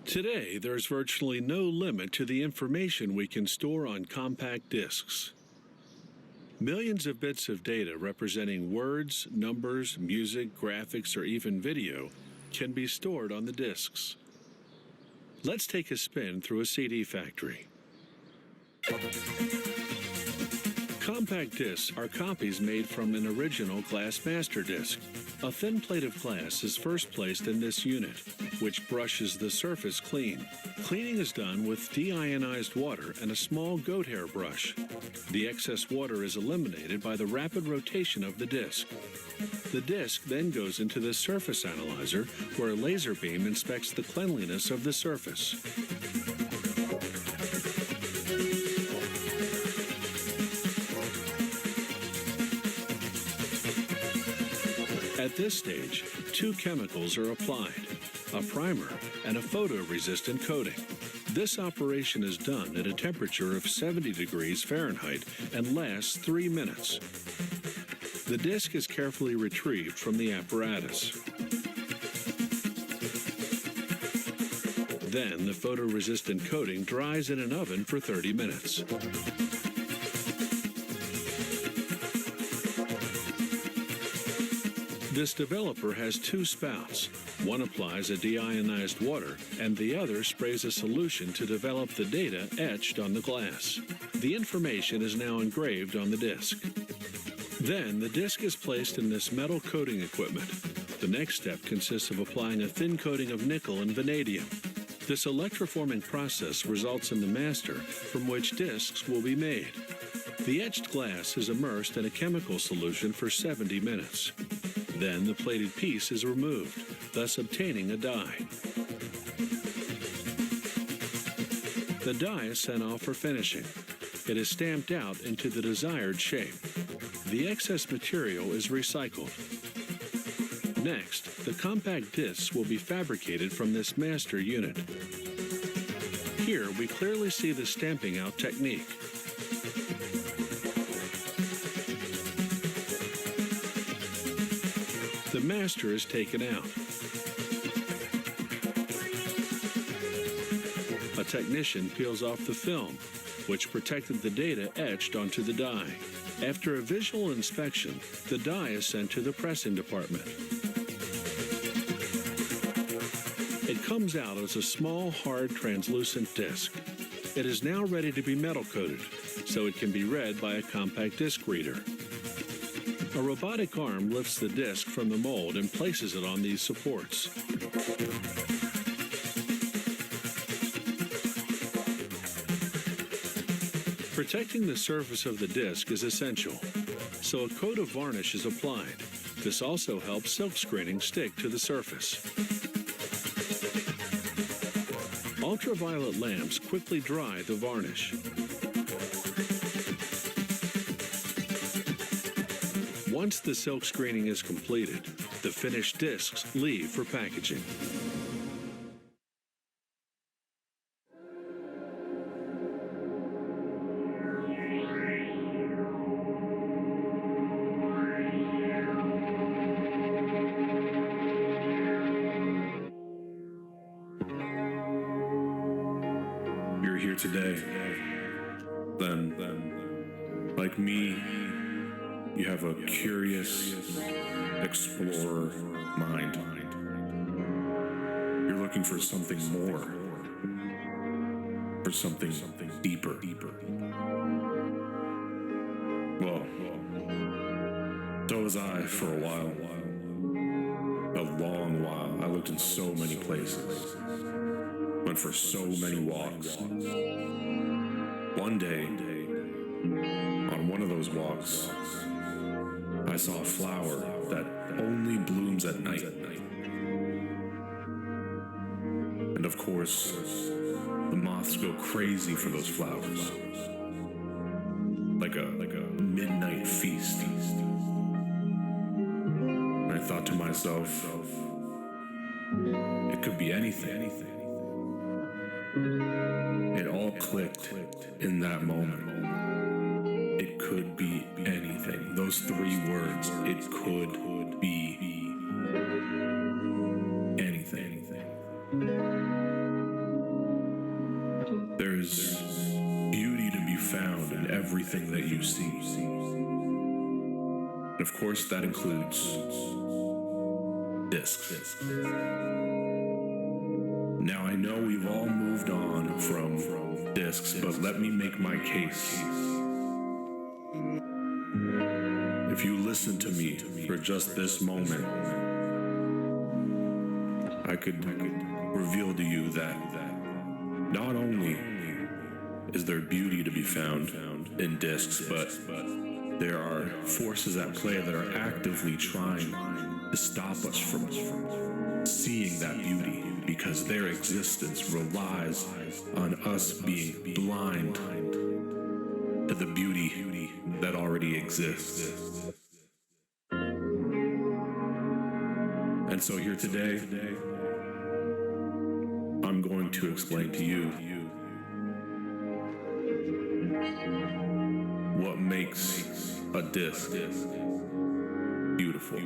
Today, there's virtually no limit to the information we can store on compact discs. Millions of bits of data representing words, numbers, music, graphics, or even video can be stored on the discs. Let's take a spin through a CD factory. Compact discs are copies made from an original glass master disc. A thin plate of glass is first placed in this unit, which brushes the surface clean. Cleaning is done with deionized water and a small goat hair brush. The excess water is eliminated by the rapid rotation of the disc. The disc then goes into the surface analyzer, where a laser beam inspects the cleanliness of the surface. At this stage, two chemicals are applied, a primer and a photoresistant coating. This operation is done at a temperature of 70 degrees Fahrenheit and lasts 3 minutes. The disc is carefully retrieved from the apparatus. Then the photoresistant coating dries in an oven for 30 minutes. This developer has two spouts. One applies a deionized water, and the other sprays a solution to develop the data etched on the glass. The information is now engraved on the disc. Then the disc is placed in this metal coating equipment. The next step consists of applying a thin coating of nickel and vanadium. This electroforming process results in the master from which discs will be made. The etched glass is immersed in a chemical solution for 70 minutes. Then the plated piece is removed, thus obtaining a die. The die is sent off for finishing. It is stamped out into the desired shape. The excess material is recycled. Next, the compact discs will be fabricated from this master unit. Here we clearly see the stamping out technique. The master is taken out. A technician peels off the film, which protected the data etched onto the die. After a visual inspection, the die is sent to the pressing department. It comes out as a small, hard, translucent disc. It is now ready to be metal coated, so it can be read by a compact disc reader. A robotic arm lifts the disc from the mold and places it on these supports. Protecting the surface of the disc is essential, so a coat of varnish is applied. This also helps silk screening stick to the surface. Ultraviolet lamps quickly dry the varnish. Once the silk screening is completed, the finished discs leave for packaging. You're here today. Then, like me, you have a curious, explorer mind. You're looking for something more, for something deeper. Well, so was I for a while. A long while. I looked in so many places. Went for so many walks. One day, on one of those walks, I saw a flower that only blooms at night. And of course, the moths go crazy for those flowers. Like a midnight feast. And I thought to myself, it could be anything. It all clicked in that moment. It could be anything. Those 3 words, it could be anything. There's beauty to be found in everything that you see. And of course, that includes discs. Now, I know we've all moved on from discs, but let me make my case. If you listen to me for just this moment, I could reveal to you that not only is there beauty to be found in discs, but there are forces at play that are actively trying to stop us from seeing that beauty, because their existence relies on us being blind to the beauty that already exists. And so here today, I'm going to explain to you what makes a disc beautiful.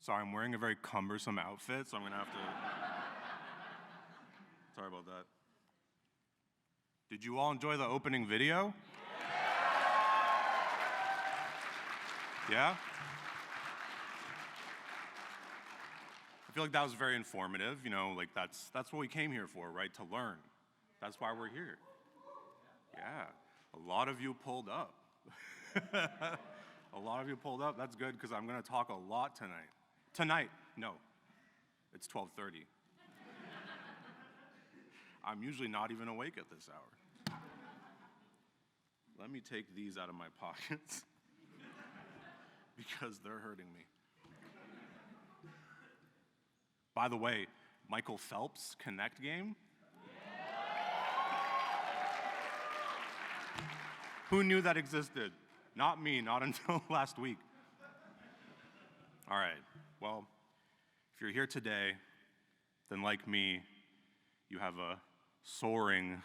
Sorry, I'm wearing a very cumbersome outfit, so I'm gonna have to. Sorry about that. Did you all enjoy the opening video? Yeah? I feel like that was very informative, you know, like that's what we came here for, right? To learn. That's why we're here. Yeah, a lot of you pulled up. A lot of you pulled up, that's good, because I'm gonna talk a lot tonight. Tonight, no, it's 12:30. I'm usually not even awake at this hour. Let me take these out of my pockets because they're hurting me. By the way, Michael Phelps' Connect game. Who knew that existed? Not me, not until last week. All right, well, if you're here today, then like me, you have a soaring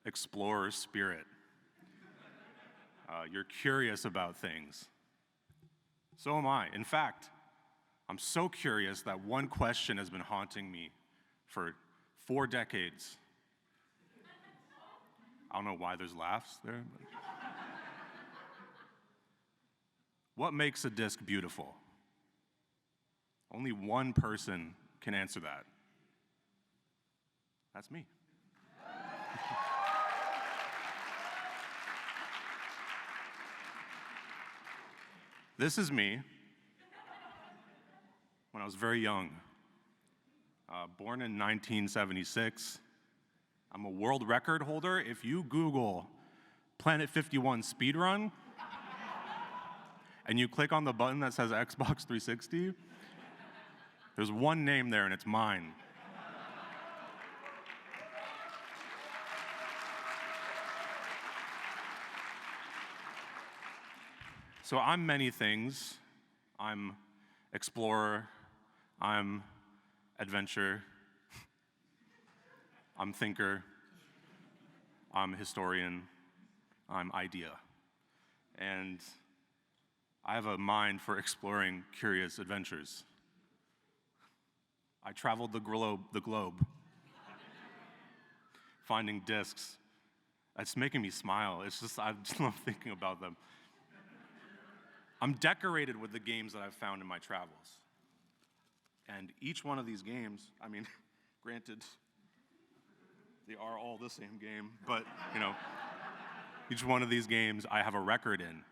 explorer spirit. You're curious about things. So am I. In fact, I'm so curious that one question has been haunting me for 4 decades. I don't know why there's laughs there. But what makes a disc beautiful? Only one person can answer that. That's me. This is me when I was very young. Born in 1976. I'm a world record holder. If you Google Planet 51 speedrun and you click on the button that says Xbox 360, there's one name there and it's mine. So I'm many things. I'm explorer, I'm adventure, I'm thinker, I'm historian, I'm idea. And I have a mind for exploring curious adventures. I traveled the globe, finding discs. It's making me smile. It's just, I just love thinking about them. I'm decorated with the games that I've found in my travels. And each one of these games, I mean, granted, they are all the same game, but, you know, each one of these games I have a record in.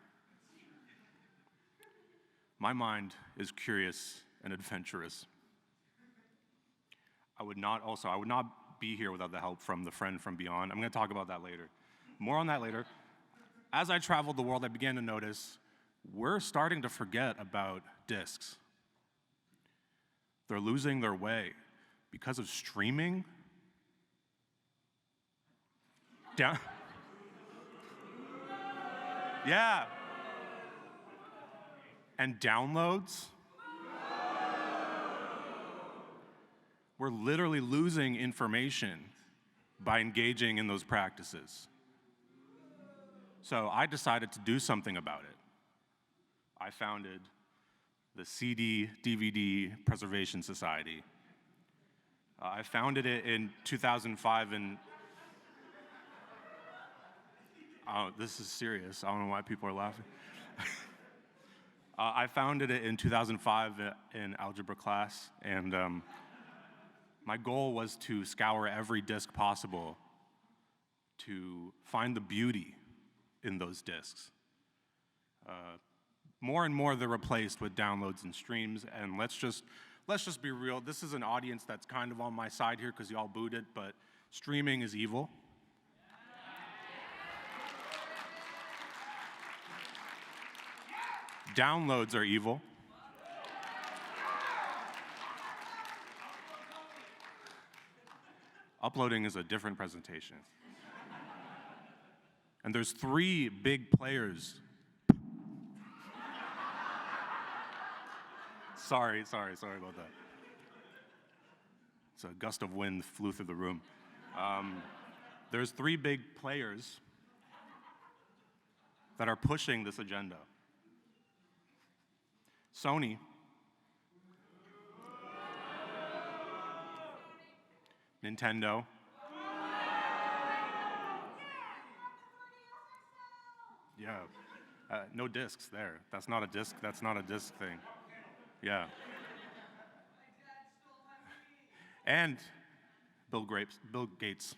My mind is curious and adventurous. I would not be here without the help from the friend from beyond. I'm gonna talk about that later. More on that later. As I traveled the world, I began to notice we're starting to forget about discs. They're losing their way because of streaming. Yeah. And downloads. We're literally losing information by engaging in those practices. So I decided to do something about it. I founded the CD DVD Preservation Society. I founded it in 2005 and this is serious. I don't know why people are laughing. I founded it in 2005 in algebra class, and my goal was to scour every disc possible to find the beauty in those discs. More and more they're replaced with downloads and streams, and let's just be real. This is an audience that's kind of on my side here because y'all booed it, but streaming is evil. Downloads are evil. Uploading is a different presentation. And there's 3 big players. Sorry about that. It's a gust of wind flew through the room. There's 3 big players that are pushing this agenda. Sony, Nintendo, yeah, no discs there. That's not a disc thing. Yeah. And Bill Gates.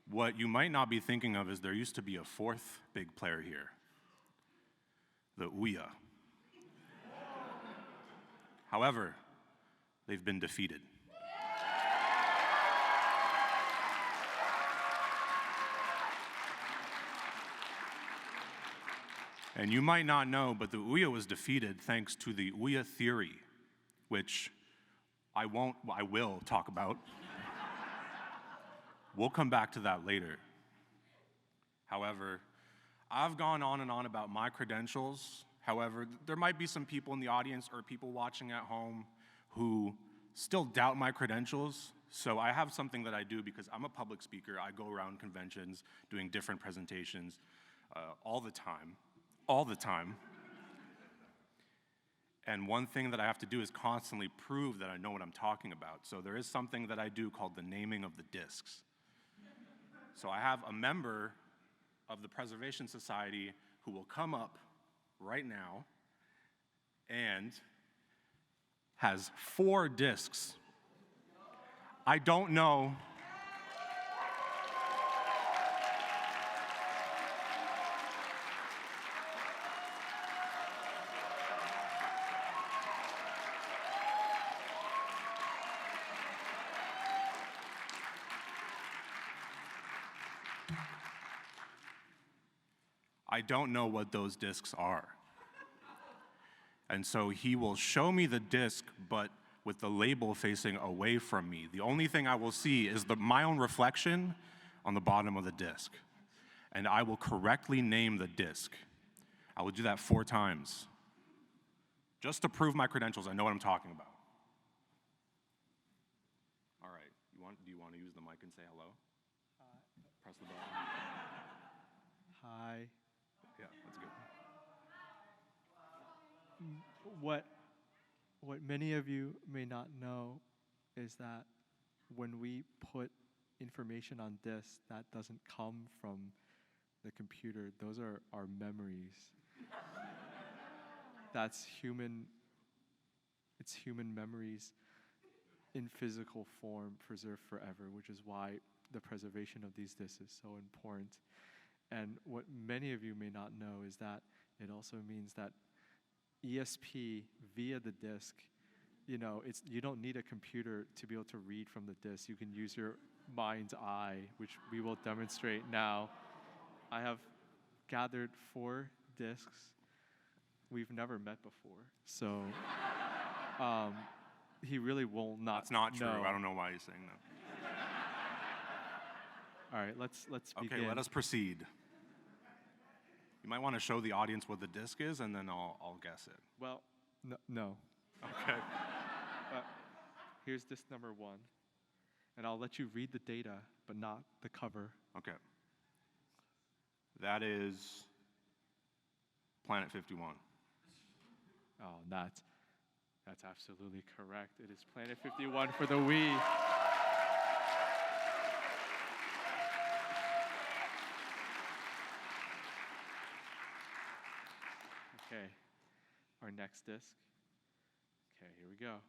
What you might not be thinking of is there used to be a fourth big player here, the Ouya. However, they've been defeated. And you might not know, but the Ouya was defeated thanks to the Ouya theory, which I will talk about. We'll come back to that later. However, I've gone on and on about my credentials. However, there might be some people in the audience or people watching at home who still doubt my credentials. So I have something that I do because I'm a public speaker. I go around conventions doing different presentations all the time. And one thing that I have to do is constantly prove that I know what I'm talking about. So there is something that I do called the naming of the discs. So I have a member of the Preservation Society who will come up right now and has 4 discs. I don't know. I don't know what those discs are. And so he will show me the disc, but with the label facing away from me. The only thing I will see is my own reflection on the bottom of the disc. And I will correctly name the disc. I will do that 4 times, just to prove my credentials. I know what I'm talking about. All right, do you want to use the mic and say hello? Press the button. Hi. Yeah, that's good. What many of you may not know is that when we put information on disks, that doesn't come from the computer. Those are our memories. It's human memories in physical form preserved forever, which is why the preservation of these disks is so important. And what many of you may not know is that it also means that ESP via the disk, you don't need a computer to be able to read from the disk. You can use your mind's eye, which we will demonstrate now. I have gathered 4 disks. We've never met before, so he really will not. That's not true. know. I don't know why he's saying that. All right, let's begin. Okay, let us proceed. You might want to show the audience what the disc is, and then I'll guess it. Well, no. Okay. Here's disc number 1, and I'll let you read the data, but not the cover. Okay. That is Planet 51. Oh, that's absolutely correct. It is Planet 51 for the Wii. Okay, our next disc. Okay, here we go.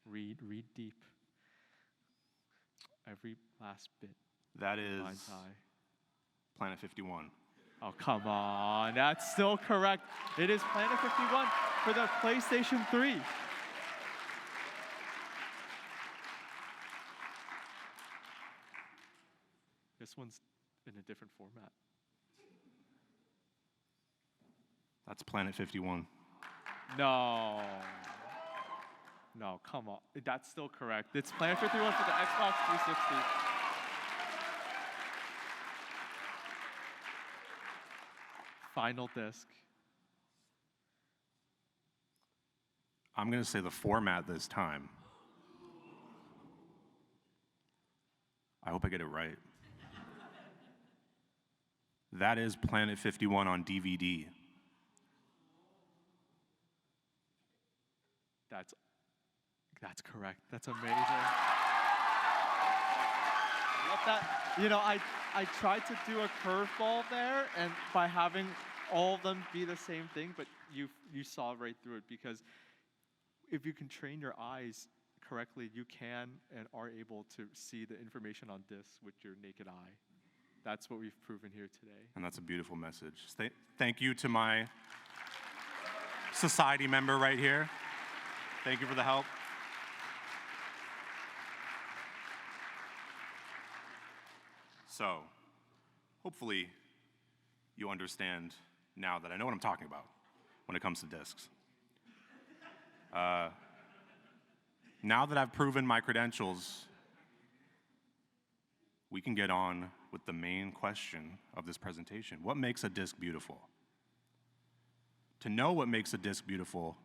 Read deep. Every last bit. That is Mind's eye. Planet 51. Oh, come on. That's still correct. It is Planet 51 for the PlayStation 3. This one's in a different format. That's Planet 51. No, come on. That's still correct. It's Planet 51 for the Xbox 360. Final disc. I'm going to say the format this time. hope I get it right. That is Planet 51 on DVD. That's correct. That's amazing. Love that. You know, I tried to do a curveball there, and by having all of them be the same thing, but you saw right through it, because if you can train your eyes correctly, you can and are able to see the information on discs with your naked eye. That's what we've proven here today. And that's a beautiful message. Thank you to my society member right here. Thank you for the help. So, hopefully, you understand now that I know what I'm talking about when it comes to discs. Now that I've proven my credentials, we can get on with the main question of this presentation. What makes a disc beautiful? To know what makes a disc beautiful,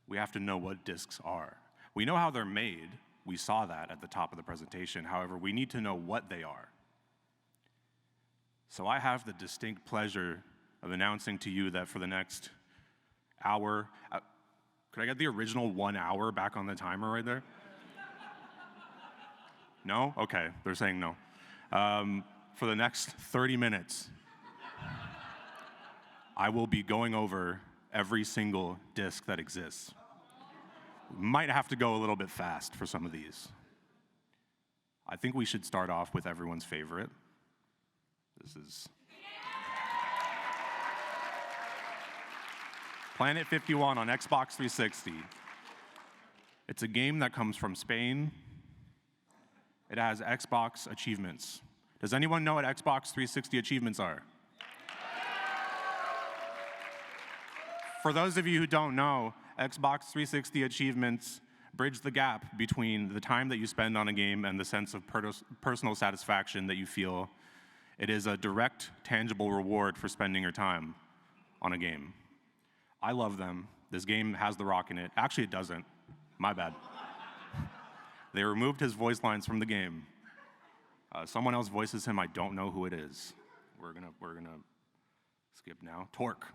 we have to know what discs are. We know how they're made. We saw that at the top of the presentation. However, we need to know what they are. So I have the distinct pleasure of announcing to you that for the next hour, could I get the original 1 hour back on the timer right there? No? Okay, they're saying no. For the next 30 minutes, I will be going over every single disc that exists. We might have to go a little bit fast for some of these. I think we should start off with everyone's favorite. This is Planet 51 on Xbox 360. It's a game that comes from Spain. It has Xbox achievements. Does anyone know what Xbox 360 achievements are? For those of you who don't know, Xbox 360 achievements bridge the gap between the time that you spend on a game and the sense of personal satisfaction that you feel. It is a direct, tangible reward for spending your time on a game. I love them. This game has The Rock in it. Actually, it doesn't. My bad. They removed his voice lines from the game. Someone else voices him. I don't know who it is. We're gonna skip now. Torque.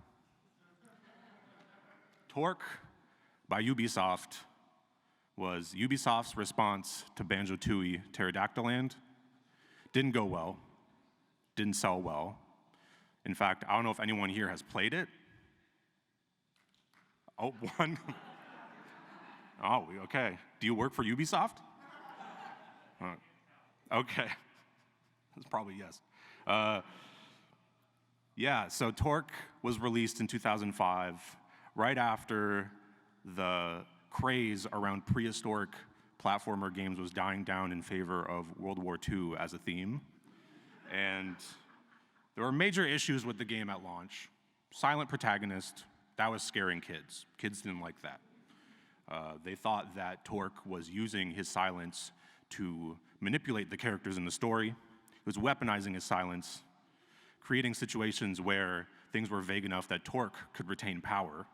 Torque by Ubisoft was Ubisoft's response to Banjo-Tooie Pterodactyl Land. Didn't go well. Didn't sell well. In fact, I don't know if anyone here has played it. Oh, one. Oh, okay. Do you work for Ubisoft? Okay. That's probably yes. Yeah, so Torque was released in 2005, right after the craze around prehistoric platformer games was dying down in favor of World War II as a theme. And there were major issues with the game at launch. Silent protagonist, that was scaring kids. Kids didn't like that. They thought that Torque was using his silence to manipulate the characters in the story. He was weaponizing his silence, creating situations where things were vague enough that Torque could retain power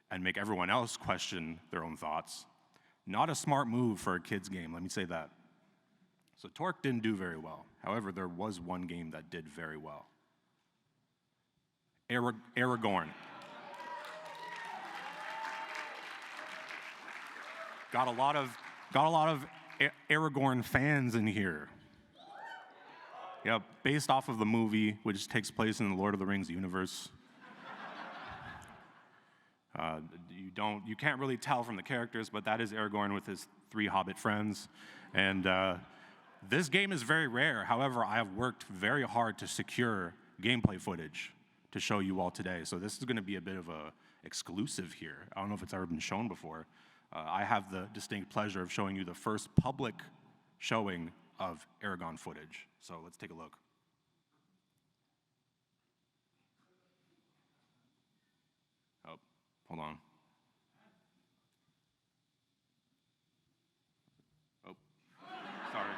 and make everyone else question their own thoughts. Not a smart move for a kid's game, let me say that. So Torque didn't do very well. However, there was one game that did very well. Aragorn. Got a lot of Aragorn fans in here. Yeah, based off of the movie, which takes place in the Lord of the Rings universe. You can't really tell from the characters, but that is Aragorn with his 3 Hobbit friends. And this game is very rare. However, I have worked very hard to secure gameplay footage to show you all today. So this is going to be a bit of a exclusive here. I don't know if it's ever been shown before. I have the distinct pleasure of showing you the first public showing of Aragorn footage. So let's take a look. Oh, hold on. Oh, sorry.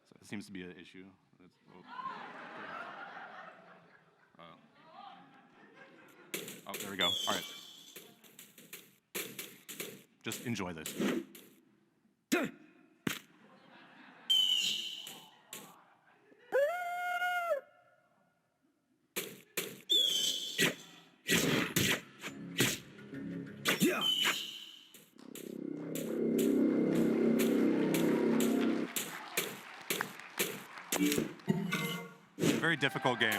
So it seems to be an issue. Oh, there we go. All right. Just enjoy this. very difficult game.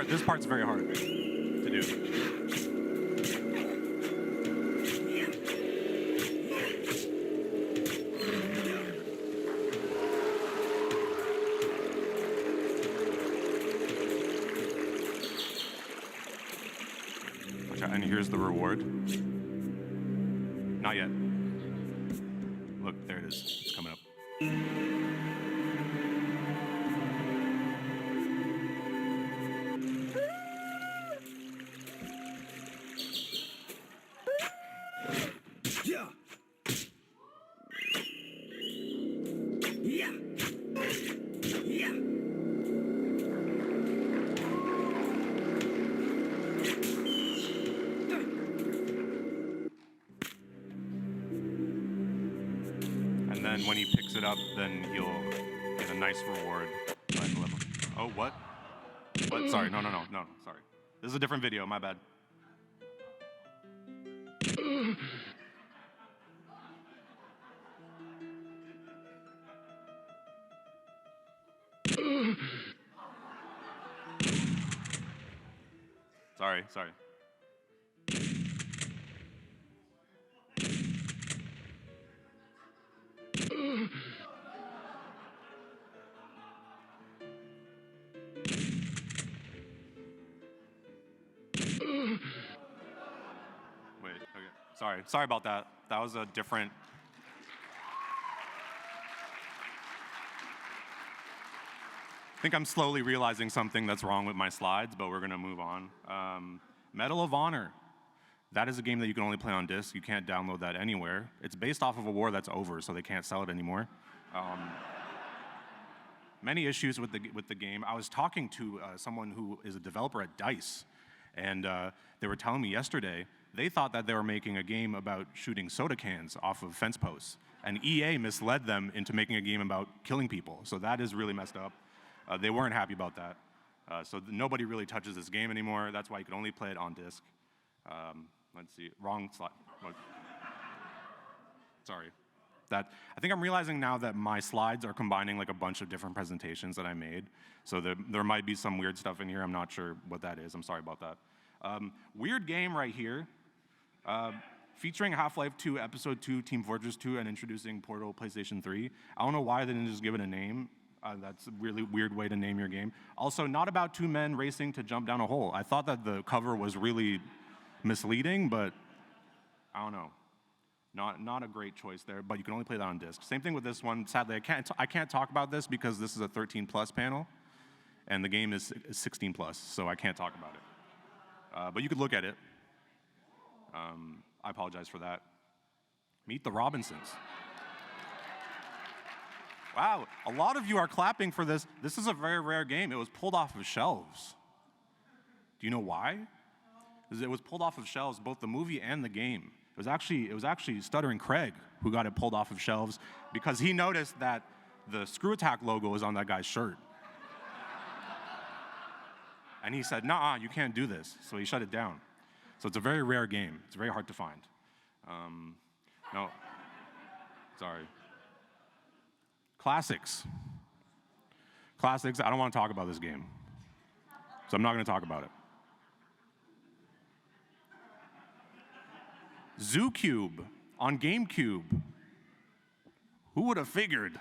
This part's very hard to do. And here's the reward. Not yet. Look, there it is. It's coming up. And then when he picks it up, then he'll get a nice reward. Oh, what? What? Sorry, no, sorry. This is a different video, my bad. Sorry. Wait, okay. Sorry about that. That was a different... I think I'm slowly realizing something that's wrong with my slides, but we're gonna move on. Medal of Honor. That is a game that you can only play on disc. You can't download that anywhere. It's based off of a war that's over, so they can't sell it anymore. Many issues with the game. I was talking to someone who is a developer at DICE, and they were telling me yesterday they thought that they were making a game about shooting soda cans off of fence posts, and EA misled them into making a game about killing people. So that is really messed up. They weren't happy about that. So nobody really touches this game anymore. That's why you can only play it on disc. Let's see, wrong slide. Sorry. I think I'm realizing now that my slides are combining like a bunch of different presentations that I made. So there might be some weird stuff in here. I'm not sure what that is. I'm sorry about that. Weird game right here. Featuring Half-Life 2, Episode 2, Team Fortress 2, and introducing Portal PlayStation 3. I don't know why they didn't just give it a name. That's a really weird way to name your game. Also, not about two men racing to jump down a hole. I thought that the cover was really misleading, but I don't know. Not a great choice there, but you can only play that on disc. Same thing with this one. Sadly, I can't talk about this because this is a 13+ panel, and the game is 16+, so I can't talk about it. But you could look at it. I apologize for that. Meet the Robinsons. Wow, a lot of you are clapping for this. This is a very rare game. It was pulled off of shelves. Do you know why? Because it was pulled off of shelves, both the movie and the game. It was actually Stuttering Craig who got it pulled off of shelves because he noticed that the Screw Attack logo was on that guy's shirt. And he said, "Nah, you can't do this." So he shut it down. So it's a very rare game. It's very hard to find. No, sorry. Classics. Classics, I don't want to talk about this game. So I'm not going to talk about it. Zoo Cube on GameCube. Who would have figured?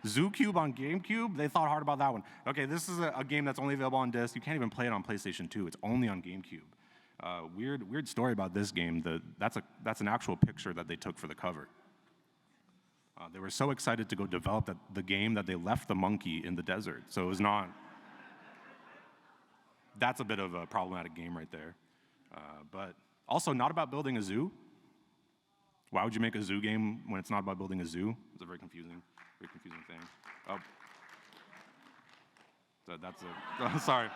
Zoo Cube on GameCube? They thought hard about that one. Okay, this is a game that's only available on disc. You can't even play it on PlayStation 2. It's only on GameCube. Weird story about this game. That's an actual picture that they took for the cover. They were so excited to go develop the game that they left the monkey in the desert. So it was not. That's a bit of a problematic game right there. But also not about building a zoo. Why would you make a zoo game when it's not about building a zoo? It's a very confusing thing. Oh. That's a, sorry.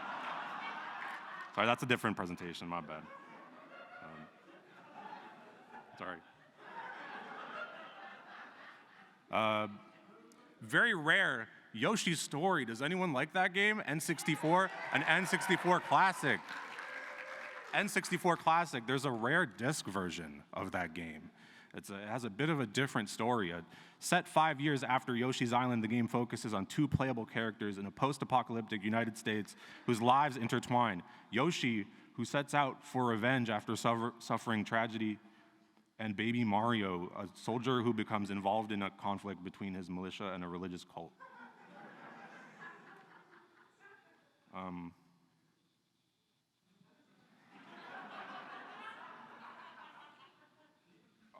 Sorry, that's a different presentation, my bad. Sorry. Very rare, Yoshi's Story. Does anyone like that game? N64, an N64 classic. N64 classic, there's a rare disc version of that game. It has a bit of a different story. Set 5 years after Yoshi's Island, the game focuses on two playable characters in a post-apocalyptic United States whose lives intertwine. Yoshi, who sets out for revenge after suffering tragedy, and Baby Mario, a soldier who becomes involved in a conflict between his militia and a religious cult.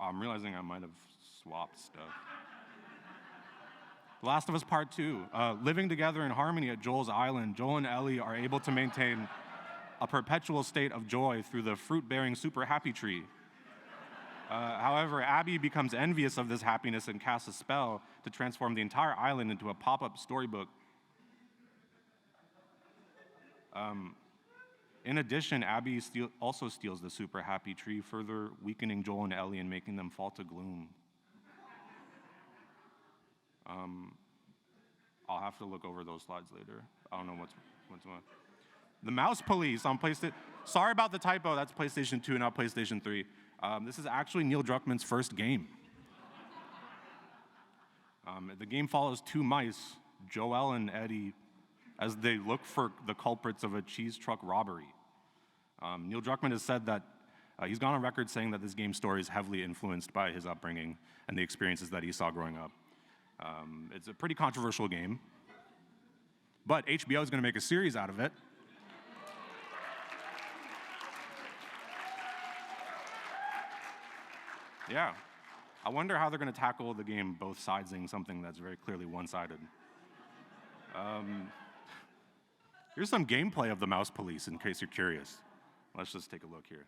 I'm realizing I might have swapped stuff. The Last of Us Part 2. Living together in harmony at Joel's Island, Joel and Ellie are able to maintain a perpetual state of joy through the fruit-bearing super happy tree. However, Abby becomes envious of this happiness and casts a spell to transform the entire island into a pop-up storybook. In addition, Abby also steals the super happy tree, further weakening Joel and Ellie and making them fall to gloom. I'll have to look over those slides later. I don't know what's what. The Mouse Police on PlayStation. Sorry about the typo. That's PlayStation 2, not PlayStation 3. This is actually Neil Druckmann's first game. The game follows two mice, Joel and Eddie, as they look for the culprits of a cheese truck robbery. Neil Druckmann has said that he's gone on record saying that this game's story is heavily influenced by his upbringing and the experiences that he saw growing up. It's a pretty controversial game, but HBO is going to make a series out of it. Yeah. I wonder how they're going to tackle the game both sidesing something that's very clearly one-sided. Here's some gameplay of the Mouse Police, in case you're curious. Let's just take a look here.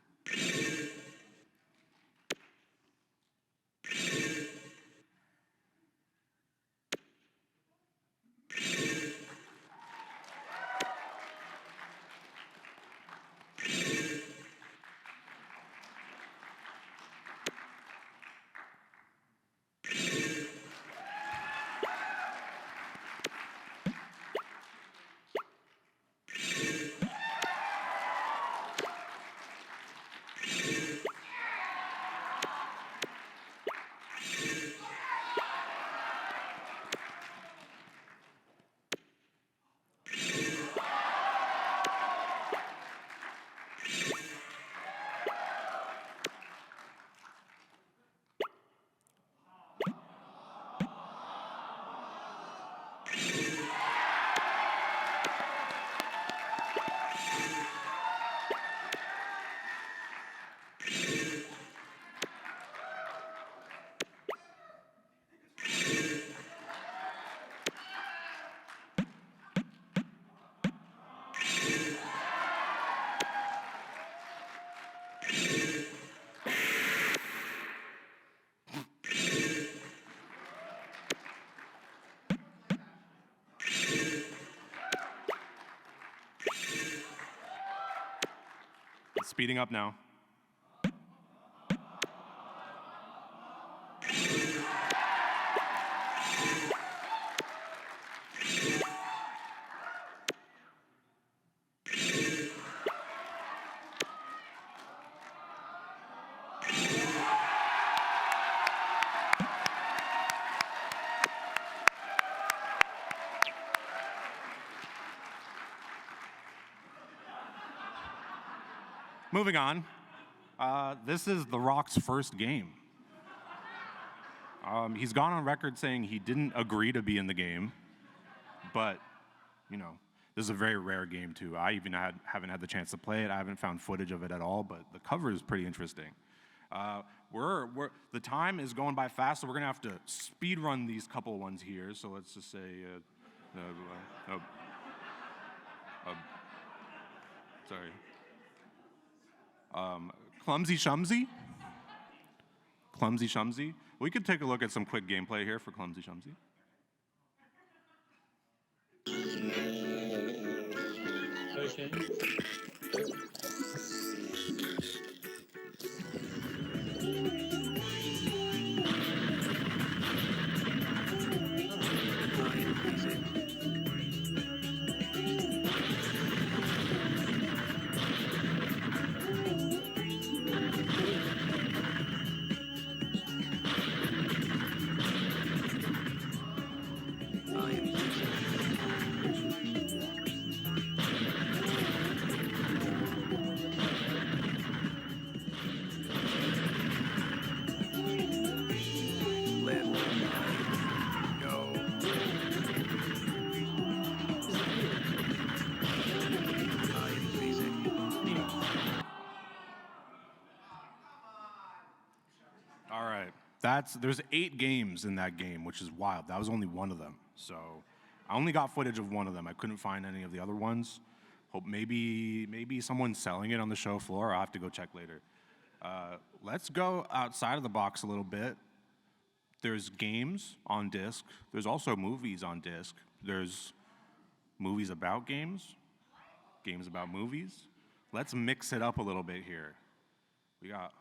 It's speeding up now. Moving on, this is The Rock's first game. He's gone on record saying he didn't agree to be in the game, but, you know, this is a very rare game too. I even haven't had the chance to play it. I haven't found footage of it at all, but the cover is pretty interesting. the time is going by fast, so we're gonna have to speed run these couple ones here. So let's just say, sorry, Clumsy Shumsy. Clumsy Shumsy. We could take a look at some quick gameplay here for Clumsy Shumsy. Okay. All right. There's 8 games in that game, which is wild. That was only one of them. So I only got footage of one of them. I couldn't find any of the other ones. Hope maybe someone's selling it on the show floor. I'll have to go check later. Let's go outside of the box a little bit. There's games on disc. There's also movies on disc. There's movies about games, games about movies. Let's mix it up a little bit here. We got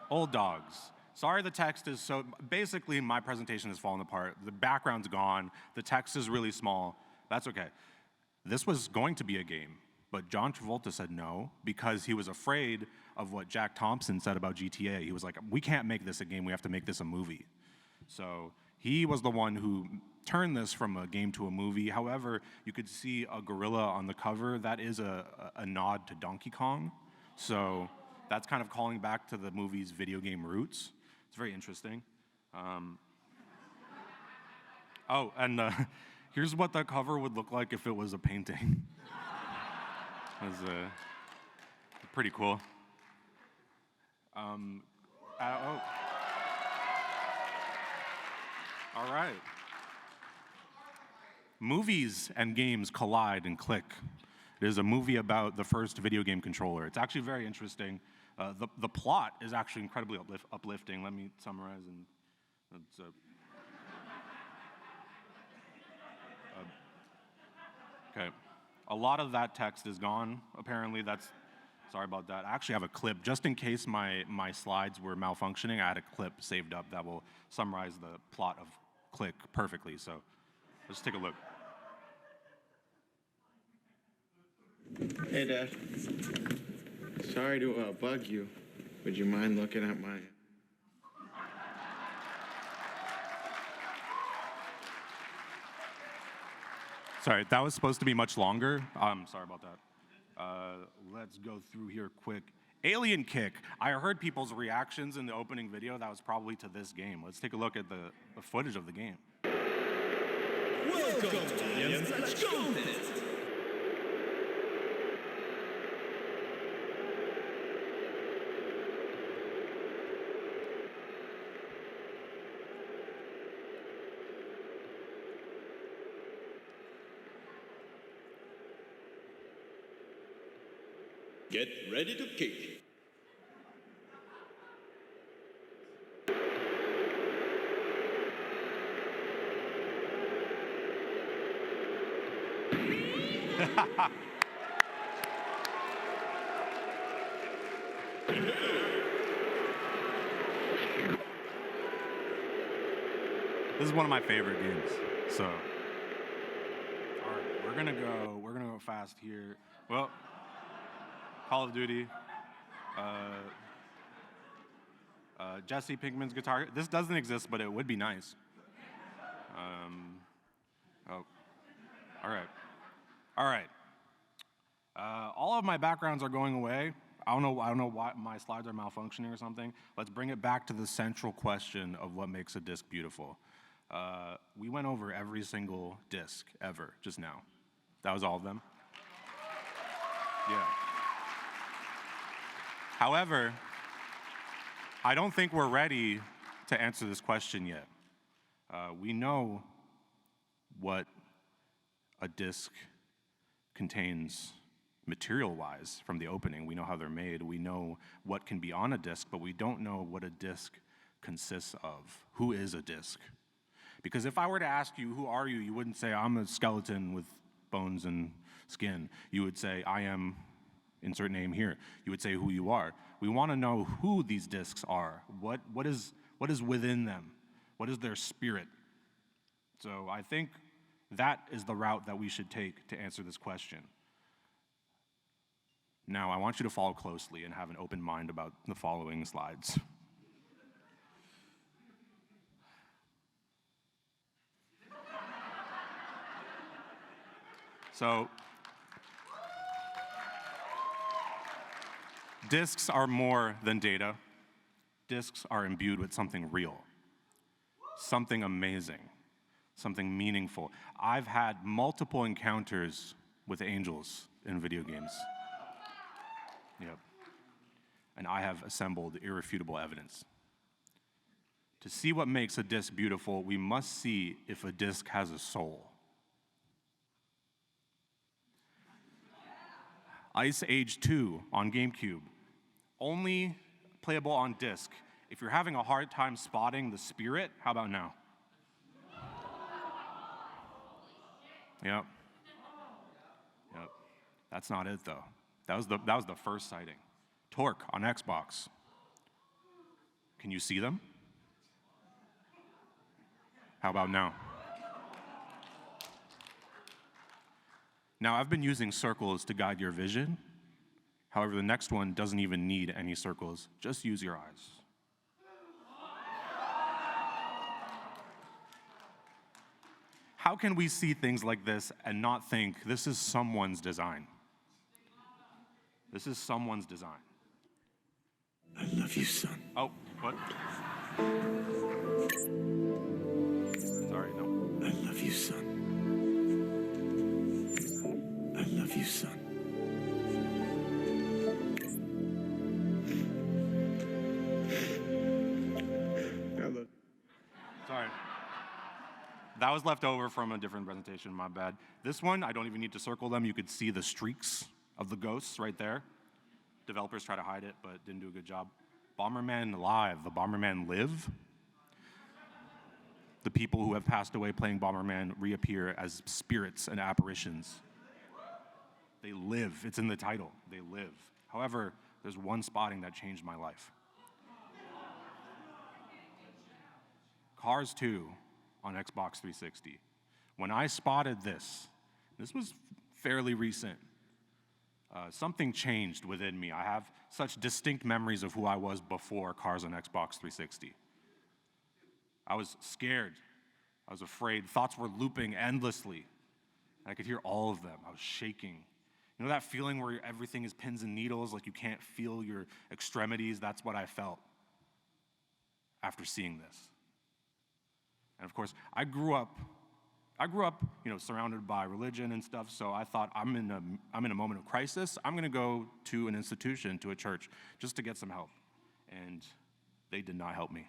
Old Dogs. Sorry the text is so, basically my presentation is falling apart. The background's gone, the text is really small. That's okay. This was going to be a game, but John Travolta said no because he was afraid of what Jack Thompson said about GTA. He was like, we can't make this a game, we have to make this a movie. So he was the one who turned this from a game to a movie. However, you could see a gorilla on the cover. That is a nod to Donkey Kong. So that's kind of calling back to the movie's video game roots. It's very interesting. Here's what the cover would look like if it was a painting. It's pretty cool. All right. Movies and games collide and click. It is a movie about the first video game controller. It's actually very interesting. The plot is actually incredibly uplifting. Let me summarize. Okay. A lot of that text is gone, apparently. Sorry about that. I actually have a clip. Just in case my slides were malfunctioning, I had a clip saved up that will summarize the plot of Click perfectly. So let's take a look. Hey, Dad. Sorry to bug you. Would you mind looking at my... Sorry, that was supposed to be much longer. Sorry about that. Let's go through here quick. Alien Kick. I heard people's reactions in the opening video. That was probably to this game. Let's take a look at the footage of the game. Welcome to Socpens. Get ready to kick. This is one of my favorite games. So, all right, we're gonna go fast here. Well, Call of Duty, Jesse Pinkman's guitar. This doesn't exist, but it would be nice. All right. All of my backgrounds are going away. I don't know why my slides are malfunctioning or something. Let's bring it back to the central question of what makes a disc beautiful. We went over every single disc ever just now. That was all of them? Yeah. However, I don't think we're ready to answer this question yet. We know what a disk contains material-wise from the opening. We know how they're made. We know what can be on a disk, but we don't know what a disk consists of. Who is a disk? Because if I were to ask you, who are you, you wouldn't say, I'm a skeleton with bones and skin. You would say, I am, insert name here. You would say who you are. We want to know who these disks are. What is within them? What is their spirit? So I think that is the route that we should take to answer this question. Now, I want you to follow closely and have an open mind about the following slides. So, disks are more than data. Disks are imbued with something real, something amazing, something meaningful. I've had multiple encounters with angels in video games. Yep. And I have assembled irrefutable evidence. To see what makes a disk beautiful, we must see if a disk has a soul. Ice Age 2 on GameCube, only playable on disk. If you're having a hard time spotting the spirit, how about now? Yep. That's not it though. That was the first sighting. Torque on Xbox. Can you see them? How about now? Now, I've been using circles to guide your vision. However, the next one doesn't even need any circles. Just use your eyes. How can we see things like this and not think this is someone's design? This is someone's design. I love you, son. Oh, what? Sorry, no. I love you, son. I love you, son. Sorry. That was left over from a different presentation, my bad. This one, I don't even need to circle them. You could see the streaks of the ghosts right there. Developers try to hide it, but didn't do a good job. Bomberman Live, the Bomberman live. The people who have passed away playing Bomberman reappear as spirits and apparitions. They live. It's in the title. They live. However, there's one spotting that changed my life. Cars 2 on Xbox 360. When I spotted this was fairly recent. Something changed within me. I have such distinct memories of who I was before Cars on Xbox 360. I was scared. I was afraid. Thoughts were looping endlessly. I could hear all of them. I was shaking. You know that feeling where everything is pins and needles, like you can't feel your extremities? That's what I felt after seeing this. And of course, I grew up, surrounded by religion and stuff, so I thought I'm in a moment of crisis. I'm going to go to an institution, to a church, just to get some help. And they did not help me.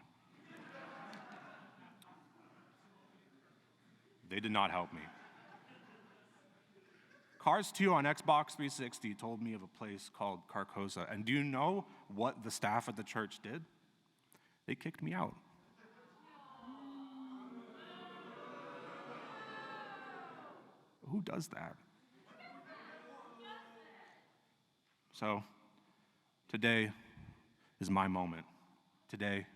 They did not help me. Cars 2 on Xbox 360 told me of a place called Carcosa. And do you know what the staff at the church did? They kicked me out. Who does that? So, today is my moment. Today,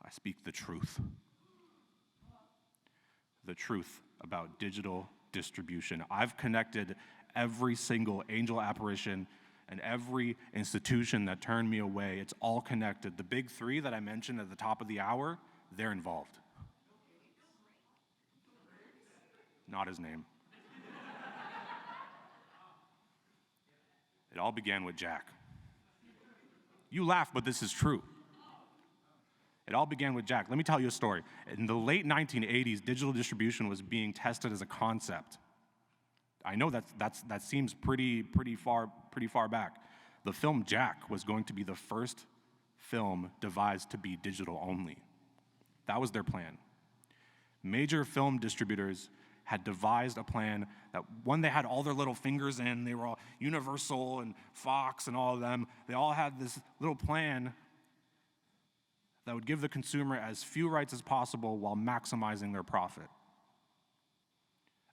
I speak the truth. The truth about digital distribution. I've connected every single angel apparition and every institution that turned me away. It's all connected. The big three that I mentioned at the top of the hour, they're involved. Not his name. It all began with Jack. You laugh, but this is true. It all began with Jack. Let me tell you a story. In the late 1980s, digital distribution was being tested as a concept. I know that seems pretty far back. The film Jack was going to be the first film devised to be digital only. That was their plan. Major film distributors had devised a plan that when they had all their little fingers in, they were all Universal and Fox and all of them, they all had this little plan that would give the consumer as few rights as possible while maximizing their profit,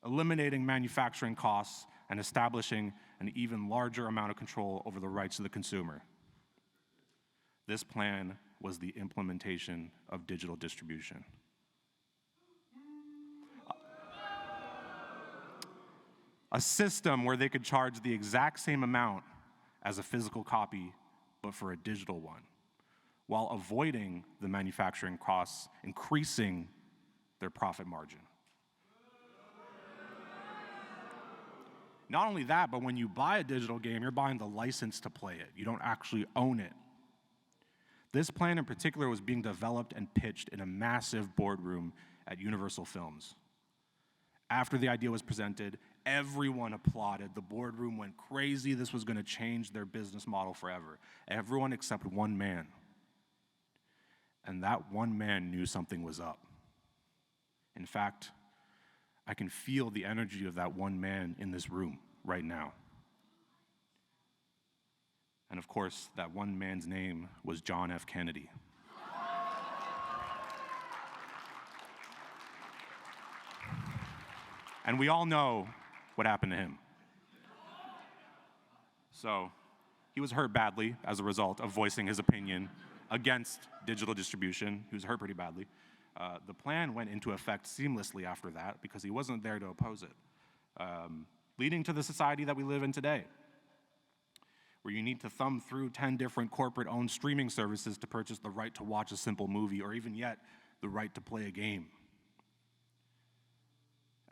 eliminating manufacturing costs and establishing an even larger amount of control over the rights of the consumer. This plan was the implementation of digital distribution. A system where they could charge the exact same amount as a physical copy, but for a digital one, while avoiding the manufacturing costs, increasing their profit margin. Not only that, but when you buy a digital game, you're buying the license to play it. You don't actually own it. This plan in particular was being developed and pitched in a massive boardroom at Universal Films. After the idea was presented, everyone applauded. The boardroom went crazy. This was going to change their business model forever. Everyone except one man. And that one man knew something was up. In fact, I can feel the energy of that one man in this room right now. And of course, that one man's name was John F. Kennedy. And we all know what happened to him. So, he was hurt badly as a result of voicing his opinion against digital distribution. He was hurt pretty badly. The plan went into effect seamlessly after that because he wasn't there to oppose it, leading to the society that we live in today, where you need to thumb through 10 different corporate-owned streaming services to purchase the right to watch a simple movie, or even yet, the right to play a game.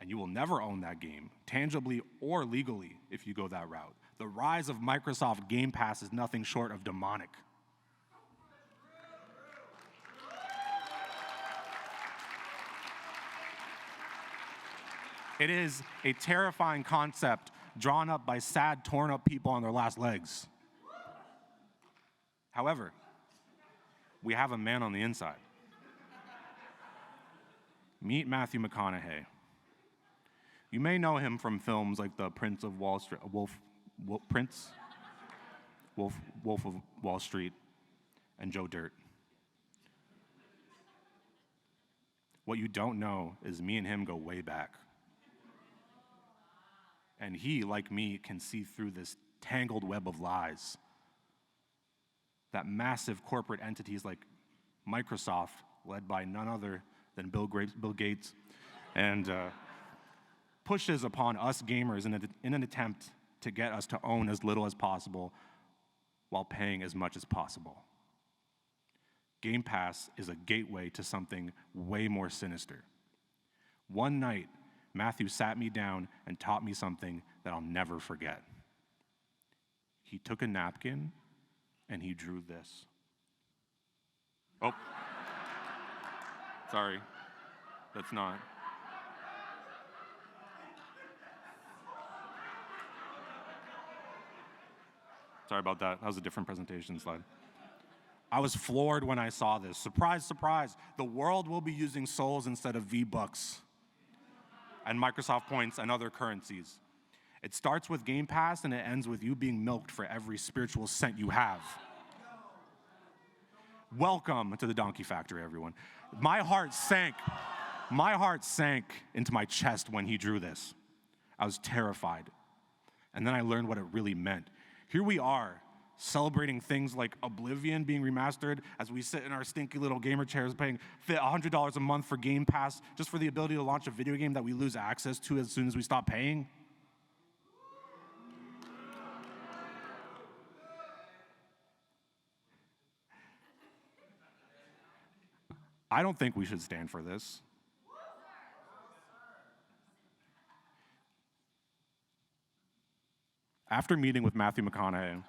And you will never own that game, tangibly or legally, if you go that route. The rise of Microsoft Game Pass is nothing short of demonic. It is a terrifying concept drawn up by sad, torn-up people on their last legs. However, we have a man on the inside. Meet Matthew McConaughey. You may know him from films like The Prince of Wall Street, Wolf of Wall Street, and Joe Dirt. What you don't know is me and him go way back. And he, like me, can see through this tangled web of lies that massive corporate entities like Microsoft, led by none other than Bill Gates, and pushes upon us gamers in an attempt to get us to own as little as possible while paying as much as possible. Game Pass is a gateway to something way more sinister. One night, Matthew sat me down and taught me something that I'll never forget. He took a napkin and he drew this. Oh, sorry, that's not. Sorry about that. That was a different presentation slide. I was floored when I saw this. Surprise, surprise. The world will be using souls instead of V-Bucks and Microsoft points and other currencies. It starts with Game Pass and it ends with you being milked for every spiritual cent you have. Welcome to the Donkey Factory, everyone. My heart sank into my chest when he drew this. I was terrified. And then I learned what it really meant. Here we are, celebrating things like Oblivion being remastered as we sit in our stinky little gamer chairs paying $100 a month for Game Pass just for the ability to launch a video game that we lose access to as soon as we stop paying. I don't think we should stand for this. After meeting with Matthew McConaughey,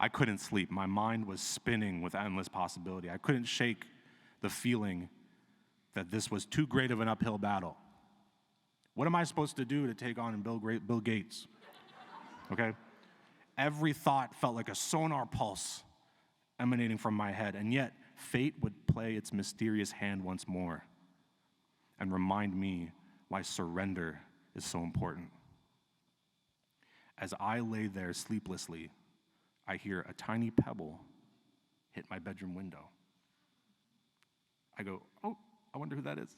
I couldn't sleep. My mind was spinning with endless possibility. I couldn't shake the feeling that this was too great of an uphill battle. What am I supposed to do to take on Bill Gates? Okay? Every thought felt like a sonar pulse emanating from my head, and yet fate would play its mysterious hand once more and remind me why surrender is so important. As I lay there sleeplessly, I hear a tiny pebble hit my bedroom window. I go, oh, I wonder who that is.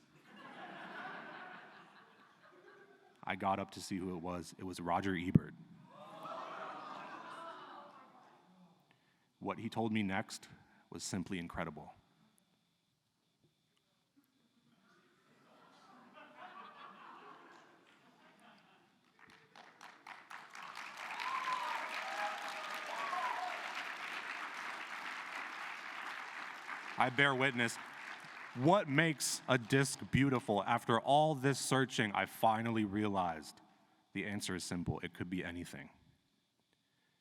I got up to see who it was. It was Roger Ebert. What he told me next was simply incredible. I bear witness. What makes a disc beautiful? After all this searching, I finally realized the answer is simple. It could be anything.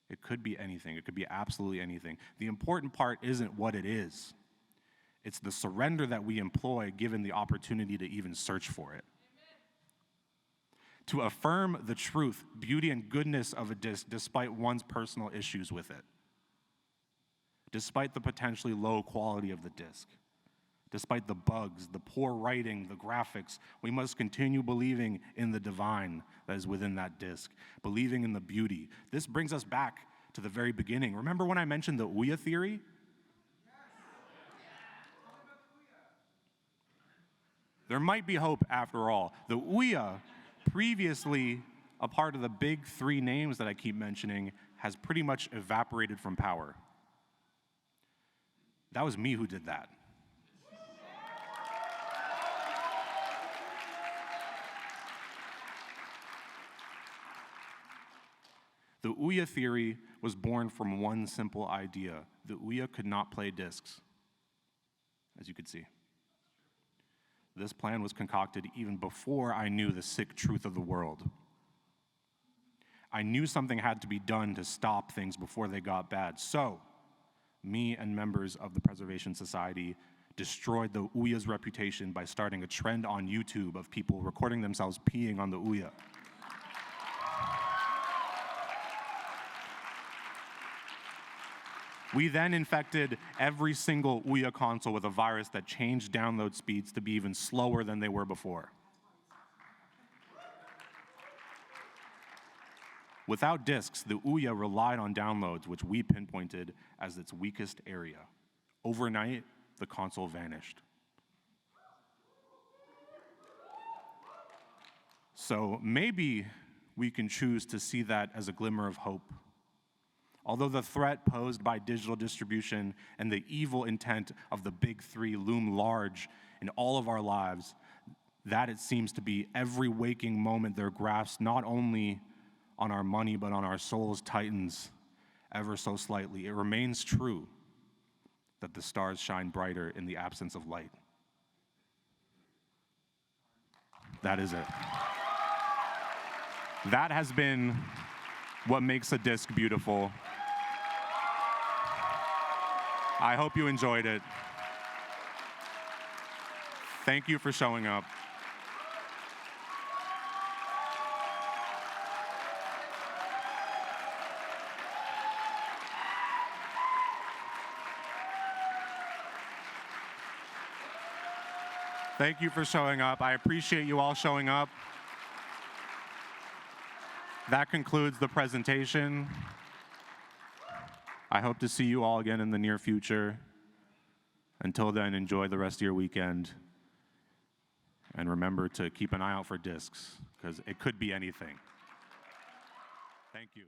It could be anything. It could be absolutely anything. The important part isn't what it is. It's the surrender that we employ given the opportunity to even search for it. To affirm the truth, beauty, and goodness of a disc despite one's personal issues with it. Despite the potentially low quality of the disc. Despite the bugs, the poor writing, the graphics, we must continue believing in the divine that is within that disc, believing in the beauty. This brings us back to the very beginning. Remember when I mentioned the Ouya theory? There might be hope after all. The Ouya, previously a part of the big three names that I keep mentioning, has pretty much evaporated from power. That was me who did that. The Ouya theory was born from one simple idea. The Ouya could not play discs, as you could see. This plan was concocted even before I knew the sick truth of the world. I knew something had to be done to stop things before they got bad. So, me and members of the Preservation Society destroyed the Ouya's reputation by starting a trend on YouTube of people recording themselves peeing on the Ouya. We then infected every single Ouya console with a virus that changed download speeds to be even slower than they were before. Without disks, the Ouya relied on downloads, which we pinpointed as its weakest area. Overnight, the console vanished. So maybe we can choose to see that as a glimmer of hope. Although the threat posed by digital distribution and the evil intent of the big three loom large in all of our lives, that it seems to be every waking moment their grasp not only on our money but on our souls tightens ever so slightly. It remains true that the stars shine brighter in the absence of light. That is it. That has been what makes a disc beautiful. I hope you enjoyed it. Thank you for showing up. Thank you for showing up. I appreciate you all showing up. That concludes the presentation. I hope to see you all again in the near future. Until then, enjoy the rest of your weekend. And remember to keep an eye out for discs, because it could be anything. Thank you.